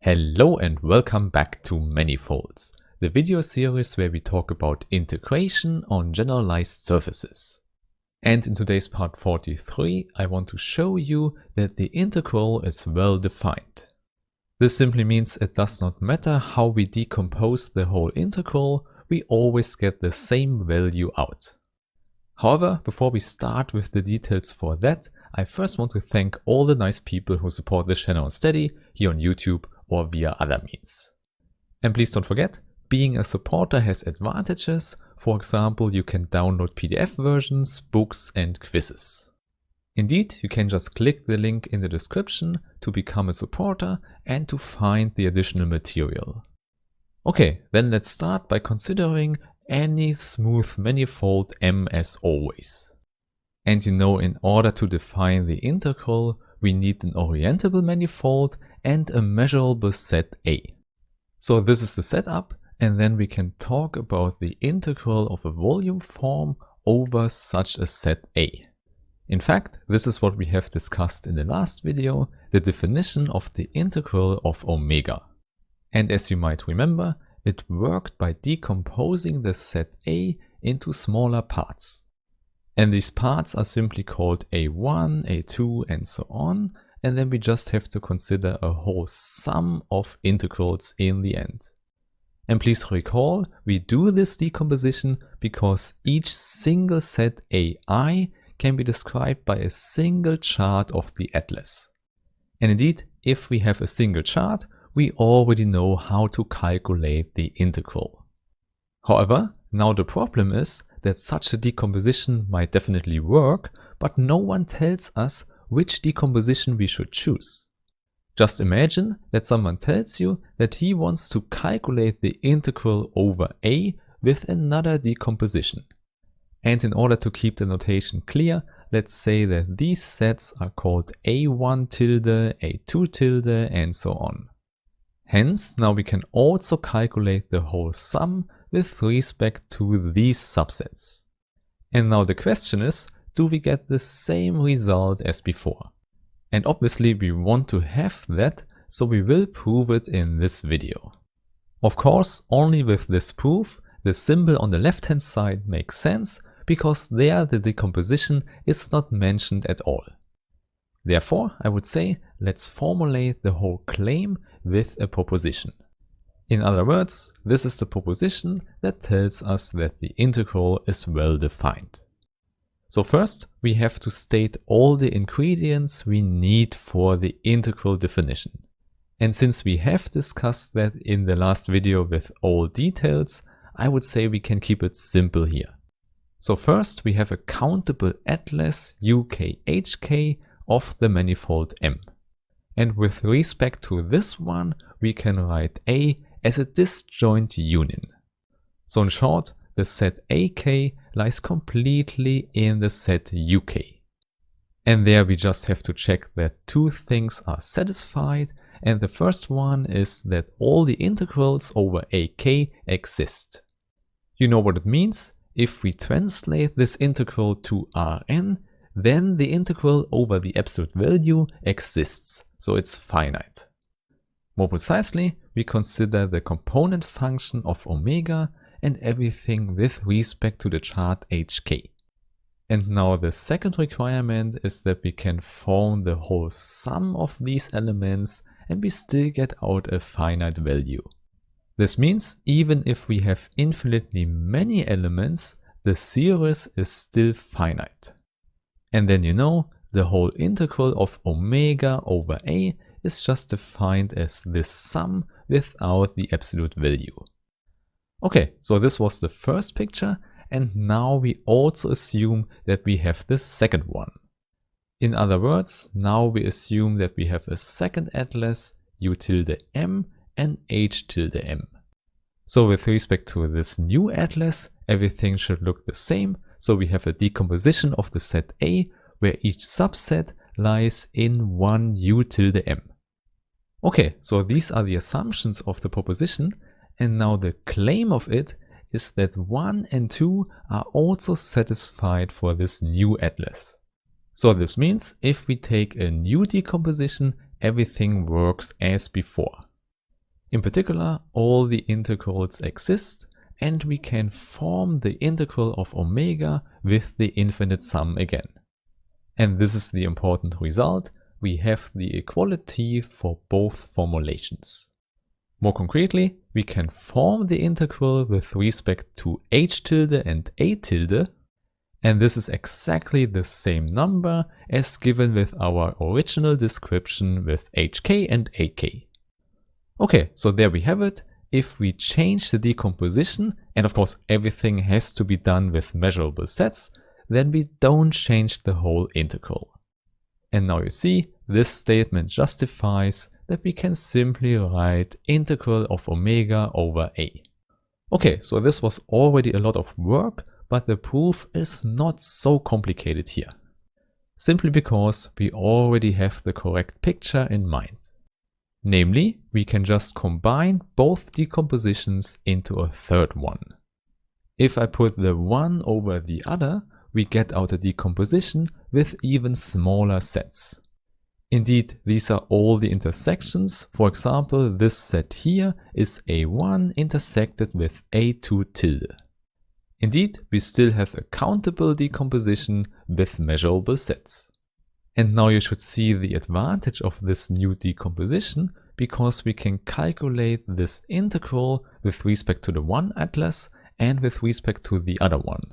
Hello and welcome back to Manifolds, the video series where we talk about integration on generalized surfaces. And in today's part 43, I want to show you that the integral is well defined. This simply means it does not matter how we decompose the whole integral, we always get the same value out. However, before we start with the details for that, I first want to thank all the nice people who support this channel on Steady, here on YouTube or via other means. And please don't forget, being a supporter has advantages. For example, you can download PDF versions, books and quizzes. Indeed, you can just click the link in the description to become a supporter and to find the additional material. Okay, then let's start by considering any smooth manifold M as always. And you know, in order to define the integral, we need an orientable manifold and a measurable set A. So this is the setup, and then we can talk about the integral of a volume form over such a set A. In fact, this is what we have discussed in the last video, the definition of the integral of omega. And as you might remember, it worked by decomposing the set A into smaller parts. And these parts are simply called A1, A2 and so on, and then we just have to consider a whole sum of integrals in the end. And please recall, we do this decomposition because each single set AI can be described by a single chart of the atlas. And indeed, if we have a single chart, we already know how to calculate the integral. However, now the problem is that such a decomposition might definitely work, but no one tells us which decomposition we should choose. Just imagine that someone tells you that he wants to calculate the integral over A with another decomposition. And in order to keep the notation clear, let's say that these sets are called A1 tilde, A2 tilde and so on. Hence, now we can also calculate the whole sum with respect to these subsets. And now the question is, do we get the same result as before? And obviously we want to have that, so we will prove it in this video. Of course, only with this proof, the symbol on the left hand side makes sense, because there the decomposition is not mentioned at all. Therefore, I would say, let's formulate the whole claim with a proposition. In other words, this is the proposition that tells us that the integral is well defined. So first, we have to state all the ingredients we need for the integral definition. And since we have discussed that in the last video with all details, I would say we can keep it simple here. So first, we have a countable atlas UKHK of the manifold M. And with respect to this one, we can write A as a disjoint union. So in short, the set AK lies completely in the set UK. And there we just have to check that two things are satisfied, and the first one is that all the integrals over AK exist. You know what it means? If we translate this integral to Rn, then the integral over the absolute value exists, so it's finite. More precisely, we consider the component function of omega and everything with respect to the chart HK. And now the second requirement is that we can form the whole sum of these elements and we still get out a finite value. This means even if we have infinitely many elements, the series is still finite. And then you know, the whole integral of omega over A is just defined as this sum without the absolute value. Okay, so this was the first picture, and now we also assume that we have the second one. In other words, now we assume that we have a second atlas U tilde M and H tilde M. So with respect to this new atlas, everything should look the same. So we have a decomposition of the set A, where each subset lies in one U tilde M. Okay, so these are the assumptions of the proposition, and now the claim of it is that 1 and 2 are also satisfied for this new atlas. So this means if we take a new decomposition, everything works as before. In particular, all the integrals exist, and we can form the integral of omega with the infinite sum again. And this is the important result. We have the equality for both formulations. More concretely, we can form the integral with respect to h tilde and a tilde, and this is exactly the same number as given with our original description with hk and ak. Okay, so there we have it. If we change the decomposition, and of course everything has to be done with measurable sets, then we don't change the whole integral. And now you see, this statement justifies that we can simply write integral of omega over a. Okay, so this was already a lot of work, but the proof is not so complicated here. Simply because we already have the correct picture in mind. Namely, we can just combine both decompositions into a third one. If I put the one over the other, we get out a decomposition with even smaller sets. Indeed, these are all the intersections. For example, this set here is A1 intersected with A2 tilde. Indeed, we still have a countable decomposition with measurable sets. And now you should see the advantage of this new decomposition, because we can calculate this integral with respect to the one atlas and with respect to the other one.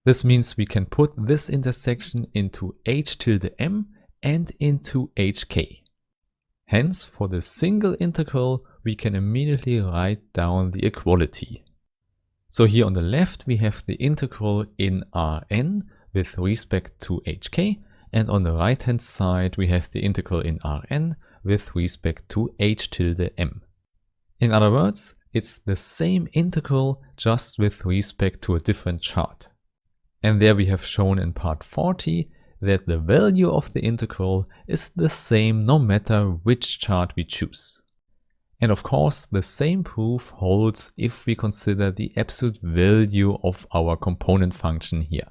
This means we can put this intersection into h tilde m and into hk. Hence, for the single integral, we can immediately write down the equality. So here on the left, we have the integral in Rn with respect to hk, and on the right hand side, we have the integral in Rn with respect to h tilde m. In other words, it's the same integral just with respect to a different chart. And there we have shown in part 40 that the value of the integral is the same no matter which chart we choose. And of course, the same proof holds if we consider the absolute value of our component function here.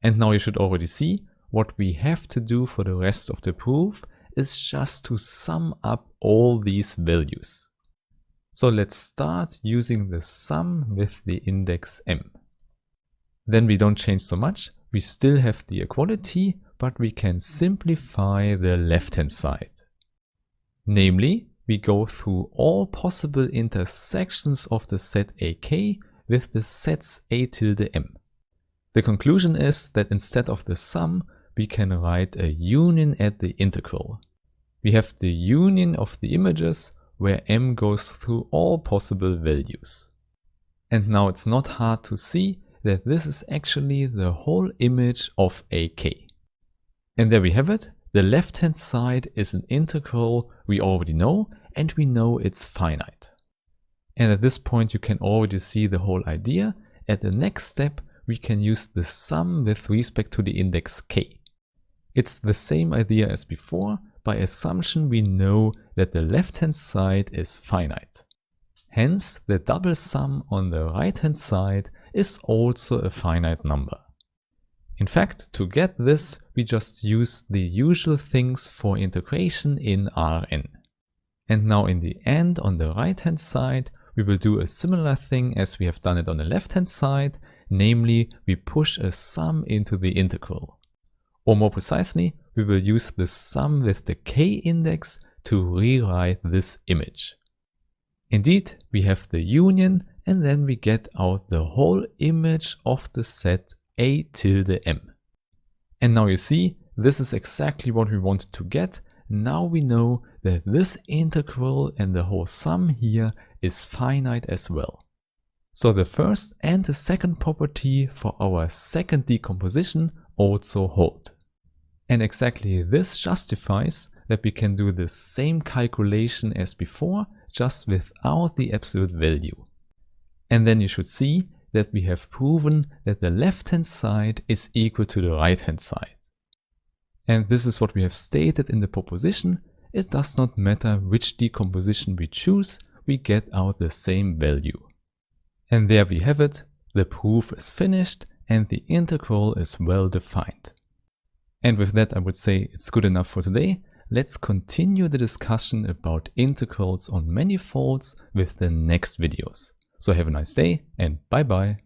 And now you should already see what we have to do for the rest of the proof is just to sum up all these values. So let's start using the sum with the index m. Then we don't change so much. We still have the equality, but we can simplify the left-hand side. Namely, we go through all possible intersections of the set AK with the sets A tilde m. The conclusion is that instead of the sum, we can write a union at the integral. We have the union of the images where m goes through all possible values. And now it's not hard to see that this is actually the whole image of AK. And there we have it. The left-hand side is an integral we already know, and we know it's finite. And at this point you can already see the whole idea. At the next step, we can use the sum with respect to the index k. It's the same idea as before. By assumption, we know that the left-hand side is finite. Hence, the double sum on the right-hand side is also a finite number. In fact, to get this, we just use the usual things for integration in Rn. And now in the end, on the right-hand side, we will do a similar thing as we have done it on the left-hand side, namely, we push a sum into the integral. Or more precisely, we will use the sum with the k-index to rewrite this image. Indeed, we have the union, and then we get out the whole image of the set A tilde m. And now you see, this is exactly what we wanted to get. Now we know that this integral and the whole sum here is finite as well. So the first and the second property for our second decomposition also hold. And exactly this justifies that we can do the same calculation as before, just without the absolute value. And then you should see that we have proven that the left-hand side is equal to the right-hand side. And this is what we have stated in the proposition. It does not matter which decomposition we choose, we get out the same value. And there we have it. The proof is finished and the integral is well defined. And with that, I would say it's good enough for today. let's continue the discussion about integrals on manifolds with the next videos. So have a nice day and bye bye.